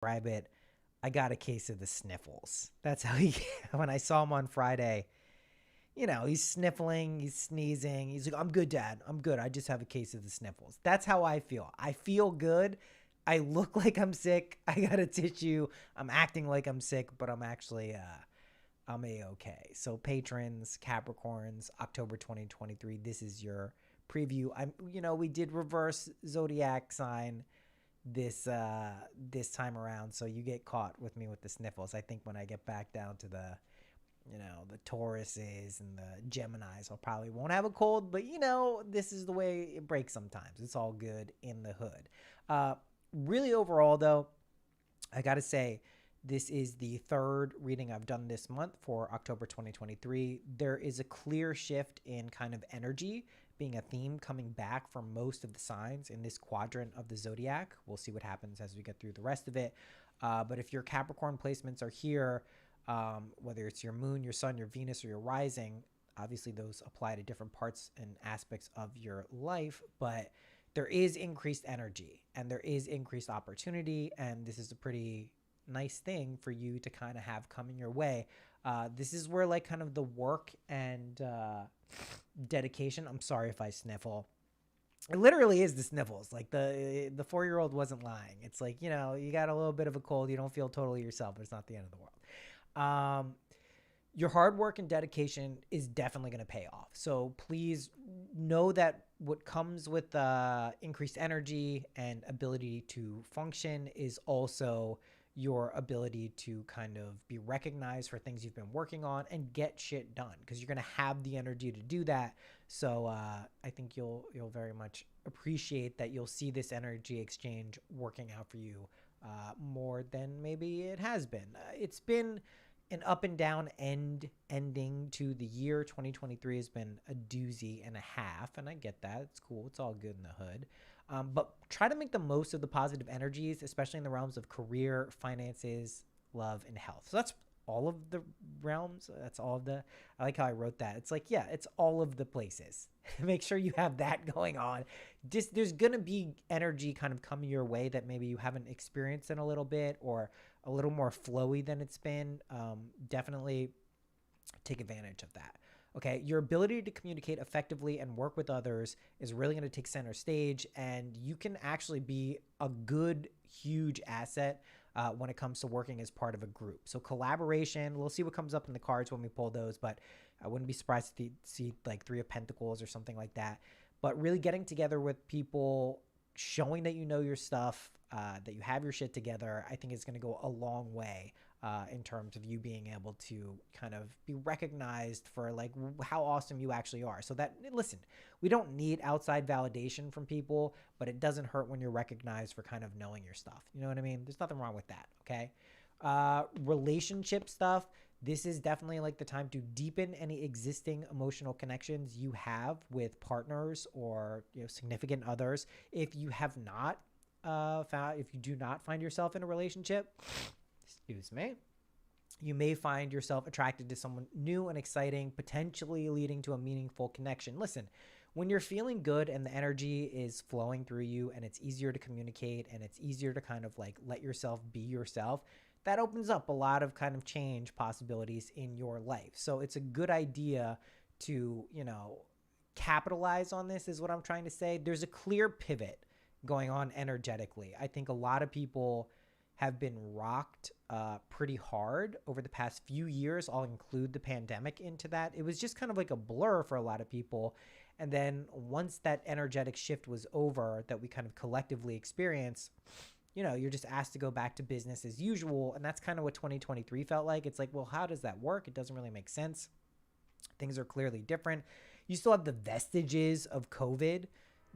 describe it. I got a case of the sniffles. That's how he, when I saw him on Friday, he's sniffling, he's sneezing. He's like, I'm good, Dad. I'm good. I just have a case of the sniffles. That's how I feel. I feel good. I look like I'm sick. I got a tissue. I'm acting like I'm sick, but I'm actually, I'm a-okay. So patrons, Capricorns, October 2023, this is your preview. We did reverse zodiac sign this time around, so you get caught with me with the sniffles. I think when I get back down to the Tauruses and the Geminis, I probably won't have a cold, but this is the way it breaks sometimes. It's all good in the hood. Really overall though, I gotta say, this is the third reading I've done this month for October 2023. There is a clear shift in kind of energy being a theme coming back for most of the signs in this quadrant of the zodiac. We'll see what happens as we get through the rest of it. But if your Capricorn placements are here, whether it's your moon, your sun, your Venus, or your rising, obviously those apply to different parts and aspects of your life, but there is increased energy and there is increased opportunity, and this is a pretty nice thing for you to kind of have coming your way. This is where like kind of the work and dedication. I'm sorry if I sniffle. It literally is the sniffles. Like the 4-year-old wasn't lying. It's like, you got a little bit of a cold. You don't feel totally yourself, but it's not the end of the world. Your hard work and dedication is definitely going to pay off. So please know that what comes with increased energy and ability to function is also your ability to kind of be recognized for things you've been working on and get shit done, because you're going to have the energy to do that. So I think you'll very much appreciate that. You'll see this energy exchange working out for you more than maybe it has been. It's been an up and down ending to the year. 2023 has been a doozy and a half, and I get that. It's cool. It's all good in the hood. But try to make the most of the positive energies, especially in the realms of career, finances, love, and health. So that's all of the realms. That's all of the, I like how I wrote that. It's like, yeah, it's all of the places. Make sure you have that going on. Just, there's going to be energy kind of coming your way that maybe you haven't experienced in a little bit, or a little more flowy than it's been. Definitely take advantage of that. Okay, your ability to communicate effectively and work with others is really going to take center stage, and you can actually be a good, huge asset when it comes to working as part of a group. So collaboration, we'll see what comes up in the cards when we pull those, but I wouldn't be surprised to see like 3 of Pentacles or something like that. But really getting together with people, showing that you know your stuff, that you have your shit together, I think is going to go a long way in terms of you being able to kind of be recognized for like how awesome you actually are. So that, listen, we don't need outside validation from people, but it doesn't hurt when you're recognized for kind of knowing your stuff. You know what I mean? There's nothing wrong with that. Okay. Relationship stuff. This is definitely like the time to deepen any existing emotional connections you have with partners or significant others. If you have not if you do not find yourself in a relationship, excuse me, you may find yourself attracted to someone new and exciting, potentially leading to a meaningful connection. Listen, when you're feeling good and the energy is flowing through you and it's easier to communicate and it's easier to kind of like let yourself be yourself, that opens up a lot of kind of change possibilities in your life. So it's a good idea to, capitalize on this, is what I'm trying to say. There's a clear pivot going on energetically. I think a lot of people have been rocked pretty hard over the past few years. I'll include the pandemic into that. It was just kind of like a blur for a lot of people. And then once that energetic shift was over that we kind of collectively experienced, you're just asked to go back to business as usual. And that's kind of what 2023 felt like. It's like, well, how does that work? It doesn't really make sense. Things are clearly different. You still have the vestiges of COVID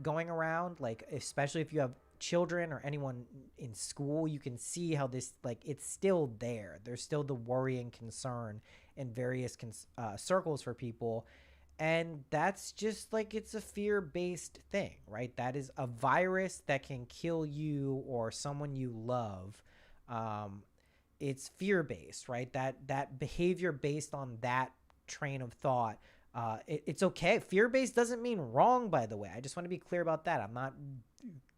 going around, like especially if you have children or anyone in school, you can see how this, like, it's still there. There's still the worry and concern in various circles for people. And that's just like, it's a fear-based thing, right? That is a virus that can kill you or someone you love. It's fear-based, right? That behavior based on that train of thought. It's okay. Fear-based doesn't mean wrong, by the way. I just want to be clear about that. I'm not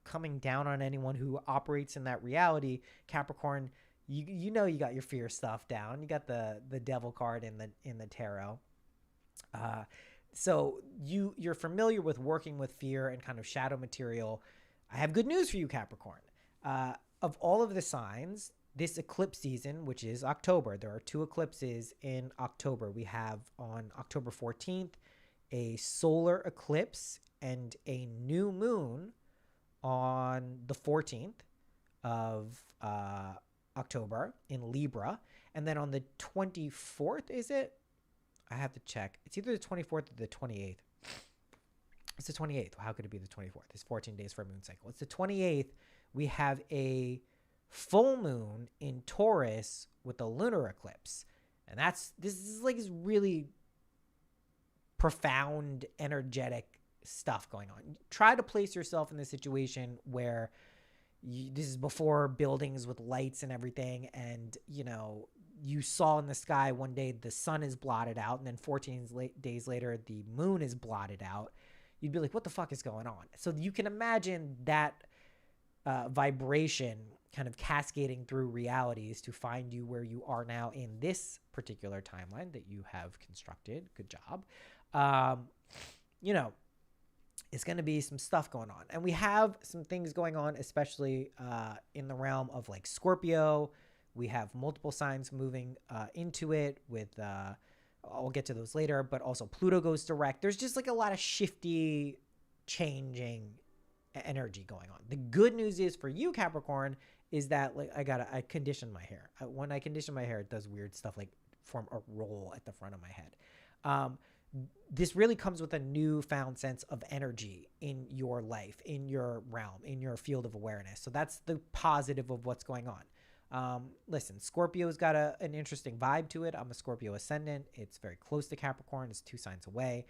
coming down on anyone who operates in that reality. Capricorn, you know you got your fear stuff down. You got the devil card in the tarot. So you're familiar with working with fear and kind of shadow material. I have good news for you, Capricorn. Of all of the signs, this eclipse season, which is October, there are 2 eclipses in October. We have on October 14th a solar eclipse and a new moon on the 14th of October in Libra. And then on the 24th, is it? I have to check. It's either the 24th or the 28th. It's the 28th. How could it be the 24th? It's 14 days for a moon cycle. It's the 28th. We have a full moon in Taurus with a lunar eclipse. And this is like this really profound, energetic stuff going on. Try to place yourself in the situation where this is before buildings with lights and everything, and you saw in the sky one day the sun is blotted out, and then 14 days later the moon is blotted out. You'd be like, what the fuck is going on? So you can imagine that vibration kind of cascading through realities to find you where you are now in this particular timeline that you have constructed. Good job. It's going to be some stuff going on. And we have some things going on, especially in the realm of like Scorpio. We have multiple signs moving into it with, I'll get to those later, but also Pluto goes direct. There's just like a lot of shifty, changing energy going on. The good news is for you, Capricorn, is that like I condition my hair. When I condition my hair, it does weird stuff like form a roll at the front of my head. This really comes with a newfound sense of energy in your life, in your realm, in your field of awareness. So that's the positive of what's going on. Listen, Scorpio's got an interesting vibe to it. I'm a Scorpio ascendant. It's very close to Capricorn. It's 2 signs away.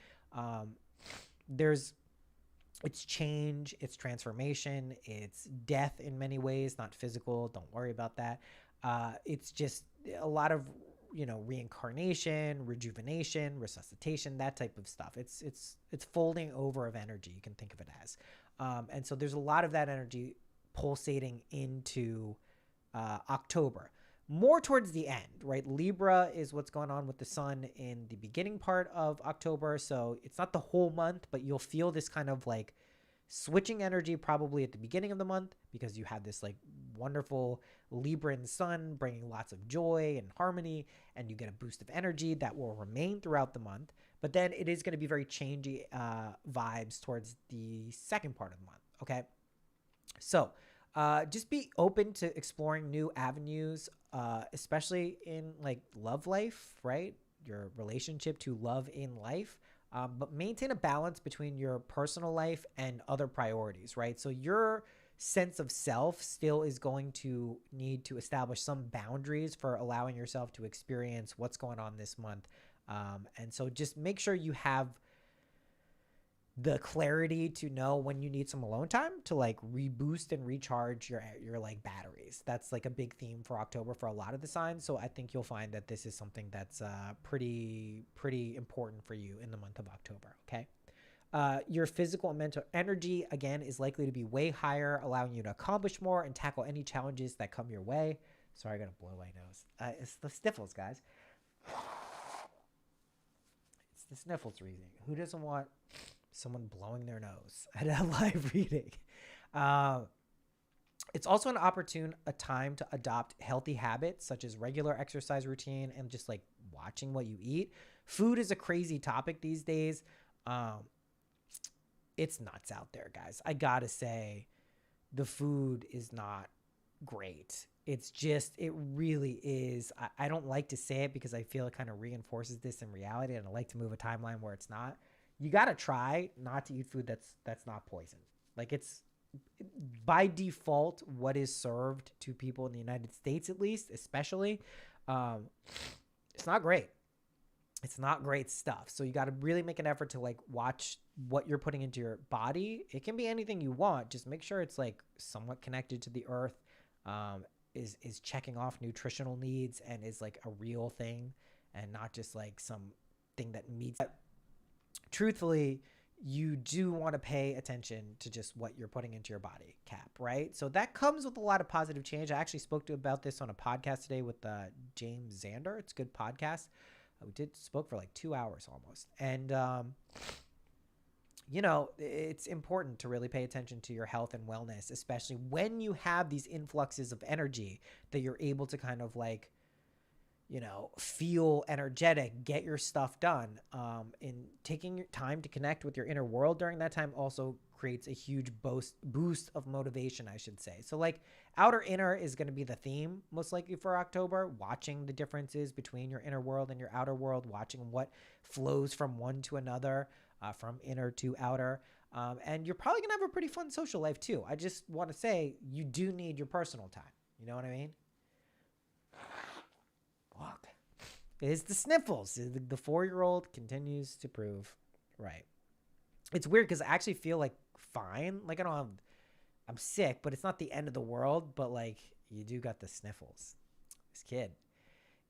It's change, it's transformation, it's death in many ways, not physical. Don't worry about that. It's just a lot of, reincarnation, rejuvenation, resuscitation, that type of stuff. It's folding over of energy. You can think of it as, and so there's a lot of that energy pulsating into October, more towards the end, right? Libra is what's going on with the sun in the beginning part of October. So it's not the whole month, but you'll feel this kind of like switching energy probably at the beginning of the month, because you have this like wonderful Libran sun bringing lots of joy and harmony, and you get a boost of energy that will remain throughout the month. But then it is going to be very changey vibes towards the second part of the month. Okay. So just be open to exploring new avenues, especially in like love life, right? Your relationship to love in life, but maintain a balance between your personal life and other priorities, right? So your sense of self still is going to need to establish some boundaries for allowing yourself to experience what's going on this month. And so just make sure you have the clarity to know when you need some alone time to like reboost and recharge your like batteries. That's like a big theme for October for a lot of the signs. So I think you'll find that this is something that's pretty important for you in the month of October. Okay. Your physical and mental energy, again, is likely to be way higher, allowing you to accomplish more and tackle any challenges that come your way. Sorry, I got to blow my nose. It's the sniffles, guys. It's the sniffles reading. Who doesn't want someone blowing their nose at a live reading? It's also an opportune time to adopt healthy habits, such as regular exercise routine and just like watching what you eat. Food is a crazy topic these days. It's nuts out there, guys. I gotta say, the food is not great. It's just, it really is. I don't like to say it because I feel it kind of reinforces this in reality, and I like to move a timeline where it's not. You got to try not to eat food that's not poison. Like, it's by default what is served to people in the United States, at least, especially. It's not great. It's not great stuff. So you got to really make an effort to like watch what you're putting into your body. It can be anything you want. Just make sure it's like somewhat connected to the earth, is checking off nutritional needs and is like a real thing and not just like some thing that meets. Truthfully, you do want to pay attention to just what you're putting into your body, Cap, right? So that comes with a lot of positive change. I actually spoke to about this on a podcast today with James Zander. It's a good podcast. We spoke for like 2 hours almost. And, you know, it's important to really pay attention to your health and wellness, especially when you have these influxes of energy that you're able to kind of like, you know, feel energetic, get your stuff done. And taking your time to connect with your inner world during that time also creates a huge boost of motivation, I should say. So like outer inner is going to be the theme most likely for October, watching the differences between your inner world and your outer world, watching what flows from one to another, from inner to outer. And you're probably going to have a pretty fun social life too. I just want to say you do need your personal time. You know what I mean? Fuck. It is the sniffles. The 4-year-old continues to prove right. It's weird because I actually feel like fine. Like I'm sick, but it's not the end of the world. But like you do got the sniffles. This kid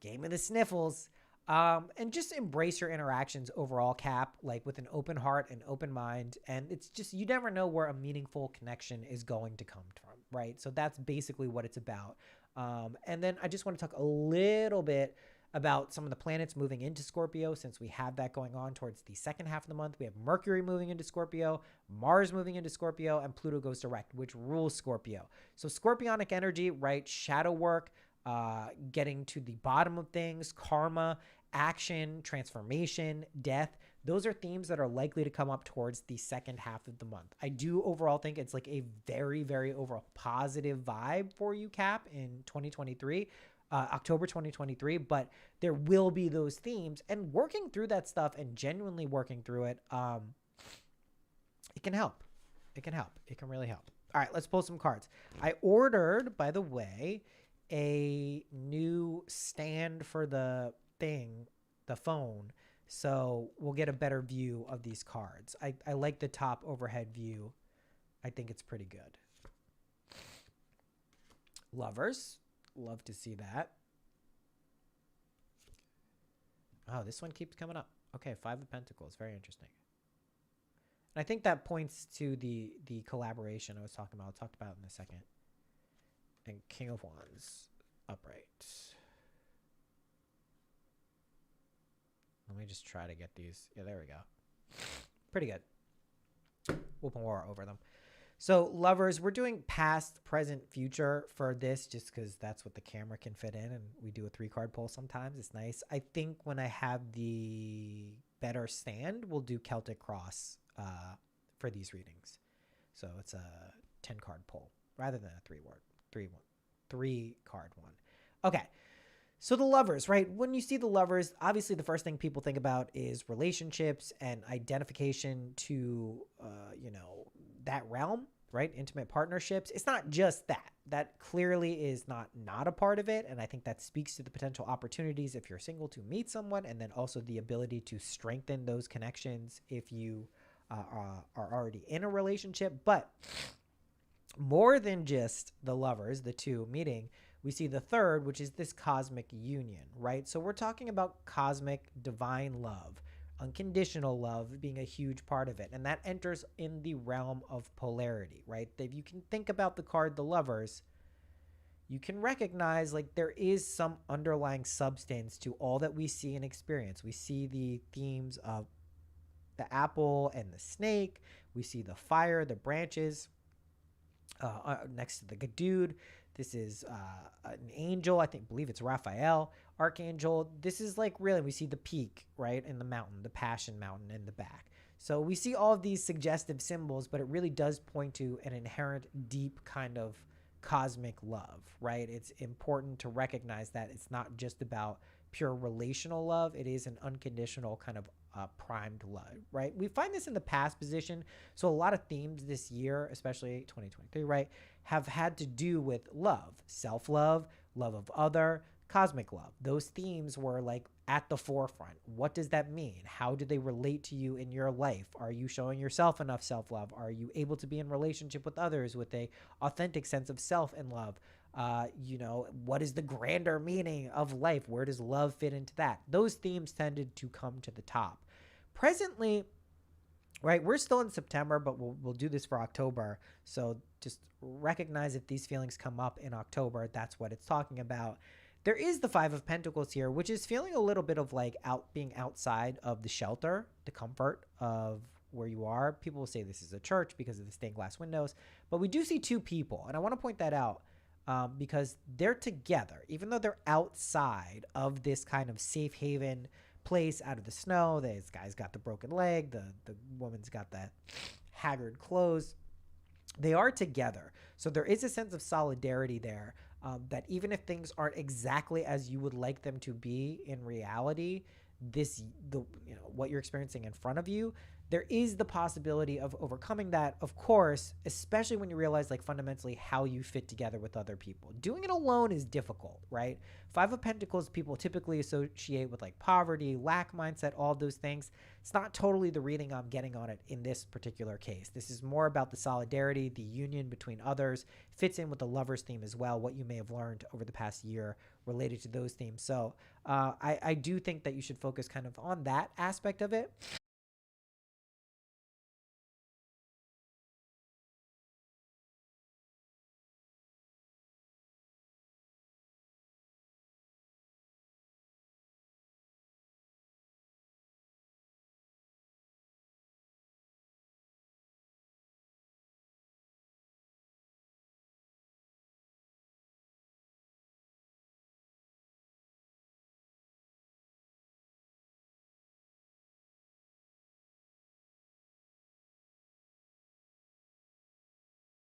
gave me the sniffles. And just embrace your interactions overall, Cap, like with an open heart and open mind. And it's just, you never know where a meaningful connection is going to come from, right? So that's basically what it's about. And then I just want to talk a little bit about some of the planets moving into Scorpio, since we have that going on towards the second half of the month. We have Mercury moving into Scorpio, Mars moving into Scorpio, and Pluto goes direct, which rules Scorpio. So scorpionic energy, right? Shadow work, getting to the bottom of things, karma, action, transformation, death. Those are themes that are likely to come up towards the second half of the month. I do overall think it's like a very, very overall positive vibe for you, Cap, in 2023, October 2023. But there will be those themes, and working through that stuff and genuinely working through it, it can help. It can help. It can really help. All right, let's pull some cards. I ordered, by the way, a new stand for the phone, so we'll get a better view of these cards. I like the top overhead view. I think it's pretty good. Lovers, love to see that. Oh, this one keeps coming up. Okay, 5 of Pentacles, very interesting. And I think that points to the collaboration I was talking about. I'll talk about in a second. And King of Wands, upright. Let me just try to get these. Yeah, there we go. Pretty good. We'll pour over them. So lovers, we're doing past, present, future for this just because that's what the camera can fit in, and we do a 3-card pull sometimes. It's nice. I think when I have the better stand, we'll do Celtic Cross for these readings. So it's a 10-card pull rather than a 3-card one. Okay. So the lovers, right? When you see the lovers, obviously the first thing people think about is relationships and identification to, that realm, right? Intimate partnerships. It's not just that. That clearly is not a part of it. And I think that speaks to the potential opportunities if you're single to meet someone, and then also the ability to strengthen those connections if you are already in a relationship. But more than just the lovers, the two meeting, we see the third, which is this cosmic union, right? So we're talking about cosmic divine love, unconditional love being a huge part of it. And that enters in the realm of polarity, right? If you can think about the card, the lovers, you can recognize like there is some underlying substance to all that we see and experience. We see the themes of the apple and the snake. We see the fire, the branches next to the dude. This is an angel. Believe it's Raphael, archangel. This is like really, we see the peak, right? In the mountain, the passion mountain in the back. So we see all of these suggestive symbols, but it really does point to an inherent deep kind of cosmic love, right? It's important to recognize that it's not just about pure relational love. It is an unconditional kind of primed love, right? We find this in the past position. So a lot of themes this year, especially 2023, right, have had to do with love, self-love, love of other, cosmic love. Those themes were like at the forefront. What does that mean? How do they relate to you in your life? Are you showing yourself enough self-love? Are you able to be in relationship with others with a authentic sense of self and love? What is the grander meaning of life? Where does love fit into that? Those themes tended to come to the top. Presently, right? We're still in September, but we'll do this for October. So just recognize if these feelings come up in October, that's what it's talking about. There is the Five of Pentacles here, which is feeling a little bit of like being outside of the shelter, the comfort of where you are. People will say this is a church because of the stained glass windows, but we do see two people, and I want to point that out because they're together, even though they're outside of this kind of safe haven place out of the snow. This guy's got the broken leg, the woman's got the haggard clothes. They are together, so there is a sense of solidarity there. That even if things aren't exactly as you would like them to be in reality, what you're experiencing in front of you, there is the possibility of overcoming that, of course, especially when you realize like fundamentally how you fit together with other people. Doing it alone is difficult, right? Five of Pentacles people typically associate with like poverty, lack mindset, all those things. It's not totally the reading I'm getting on it in this particular case. This is more about the solidarity, the union between others. Fits in with the lover's theme as well, what you may have learned over the past year related to those themes. So I do think that you should focus kind of on that aspect of it.